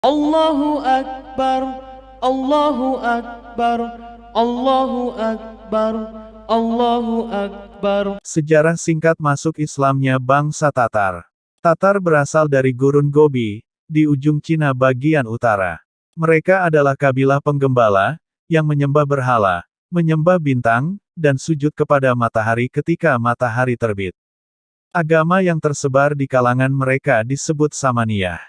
Allahu Akbar, Allahu Akbar, Allahu Akbar, Allahu Akbar. Sejarah singkat masuk Islamnya bangsa Tatar. Tatar berasal dari gurun Gobi, di ujung Cina bagian utara. Mereka adalah kabilah penggembala, yang menyembah berhala, menyembah bintang, dan sujud kepada matahari ketika matahari terbit. Agama yang tersebar di kalangan mereka disebut Samaniyah.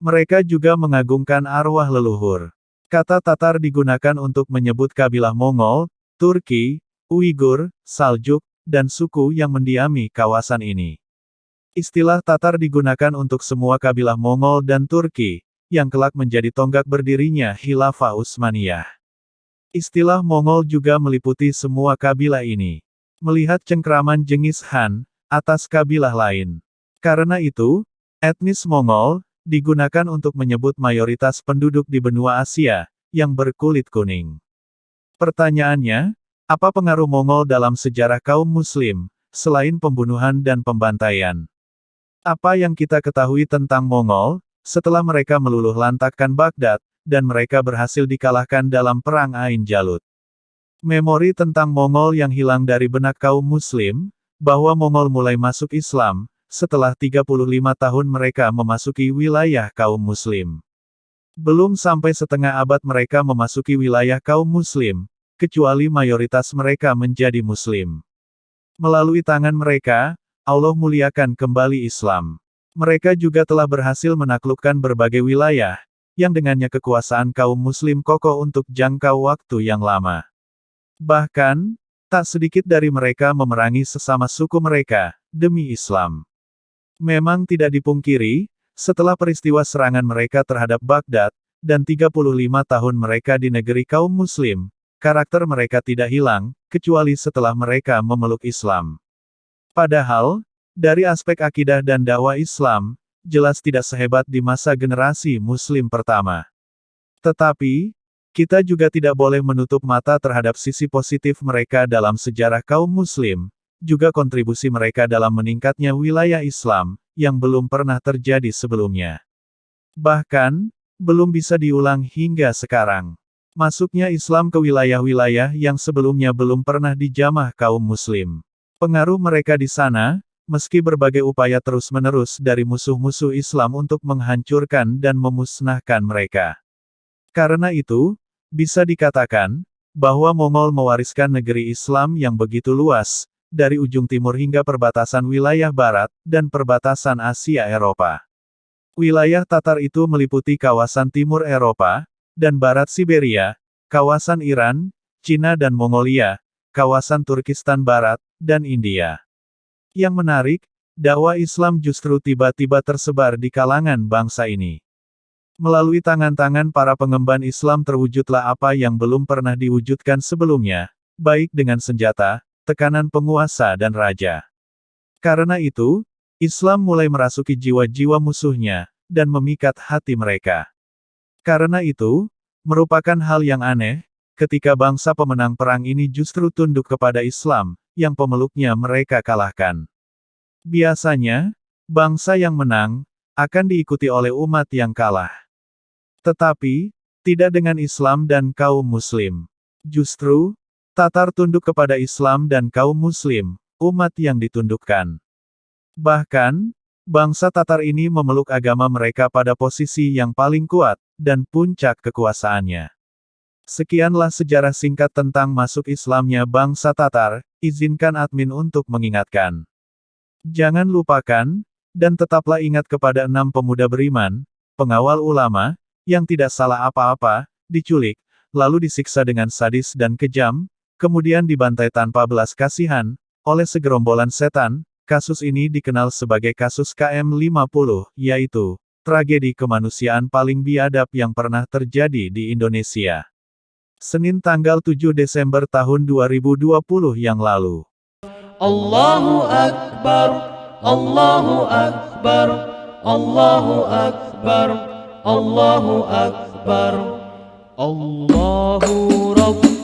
Mereka juga mengagungkan arwah leluhur. Kata Tatar digunakan untuk menyebut kabilah Mongol, Turki, Uighur, Saljuk, dan suku yang mendiami kawasan ini. Istilah Tatar digunakan untuk semua kabilah Mongol dan Turki, yang kelak menjadi tonggak berdirinya Khilafah Utsmaniyah. Istilah Mongol juga meliputi semua kabilah ini. Melihat cengkraman Genghis Khan atas kabilah lain. Karena itu, etnis Mongol digunakan untuk menyebut mayoritas penduduk di benua Asia yang berkulit kuning. Pertanyaannya, apa pengaruh Mongol dalam sejarah kaum Muslim, selain pembunuhan dan pembantaian? Apa yang kita ketahui tentang Mongol, setelah mereka meluluh lantakkan Baghdad, dan mereka berhasil dikalahkan dalam Perang Ain Jalut? Memori tentang Mongol yang hilang dari benak kaum Muslim, bahwa Mongol mulai masuk Islam, setelah 35 tahun mereka memasuki wilayah kaum Muslim. Belum sampai setengah abad mereka memasuki wilayah kaum Muslim, kecuali mayoritas mereka menjadi Muslim. Melalui tangan mereka, Allah muliakan kembali Islam. Mereka juga telah berhasil menaklukkan berbagai wilayah, yang dengannya kekuasaan kaum Muslim kokoh untuk jangka waktu yang lama. Bahkan, tak sedikit dari mereka memerangi sesama suku mereka, demi Islam. Memang tidak dipungkiri, setelah peristiwa serangan mereka terhadap Baghdad, dan 35 tahun mereka di negeri kaum Muslim, karakter mereka tidak hilang, kecuali setelah mereka memeluk Islam. Padahal, dari aspek akidah dan dakwah Islam, jelas tidak sehebat di masa generasi Muslim pertama. Tetapi, kita juga tidak boleh menutup mata terhadap sisi positif mereka dalam sejarah kaum Muslim, juga kontribusi mereka dalam meningkatnya wilayah Islam, yang belum pernah terjadi sebelumnya. Bahkan, belum bisa diulang hingga sekarang. Masuknya Islam ke wilayah-wilayah yang sebelumnya belum pernah dijamah kaum Muslim. Pengaruh mereka di sana, meski berbagai upaya terus-menerus dari musuh-musuh Islam untuk menghancurkan dan memusnahkan mereka. Karena itu, bisa dikatakan, bahwa Mongol mewariskan negeri Islam yang begitu luas, dari ujung timur hingga perbatasan wilayah barat, dan perbatasan Asia Eropa. Wilayah Tatar itu meliputi kawasan timur Eropa, dan barat Siberia, kawasan Iran, Cina dan Mongolia, kawasan Turkistan Barat, dan India. Yang menarik, dakwah Islam justru tiba-tiba tersebar di kalangan bangsa ini. Melalui tangan-tangan para pengemban Islam terwujudlah apa yang belum pernah diwujudkan sebelumnya, baik dengan senjata, tekanan penguasa dan raja. Karena itu, Islam mulai merasuki jiwa-jiwa musuhnya, dan memikat hati mereka. Karena itu, merupakan hal yang aneh, ketika bangsa pemenang perang ini justru tunduk kepada Islam, yang pemeluknya mereka kalahkan. Biasanya, bangsa yang menang, akan diikuti oleh umat yang kalah. Tetapi, tidak dengan Islam dan kaum Muslim. Justru, Tatar tunduk kepada Islam dan kaum Muslim, umat yang ditundukkan. Bahkan, bangsa Tatar ini memeluk agama mereka pada posisi yang paling kuat, dan puncak kekuasaannya. Sekianlah sejarah singkat tentang masuk Islamnya bangsa Tatar, izinkan admin untuk mengingatkan. Jangan lupakan, dan tetaplah ingat kepada 6 pemuda beriman, pengawal ulama, yang tidak salah apa-apa, diculik, lalu disiksa dengan sadis dan kejam, kemudian dibantai tanpa belas kasihan, oleh segerombolan setan. Kasus ini dikenal sebagai kasus KM50, yaitu tragedi kemanusiaan paling biadab yang pernah terjadi di Indonesia. Senin tanggal 7 Desember tahun 2020 yang lalu. Allahu Akbar, Allahu Akbar, Allahu Akbar, Allahu Akbar, Allahu Rabb.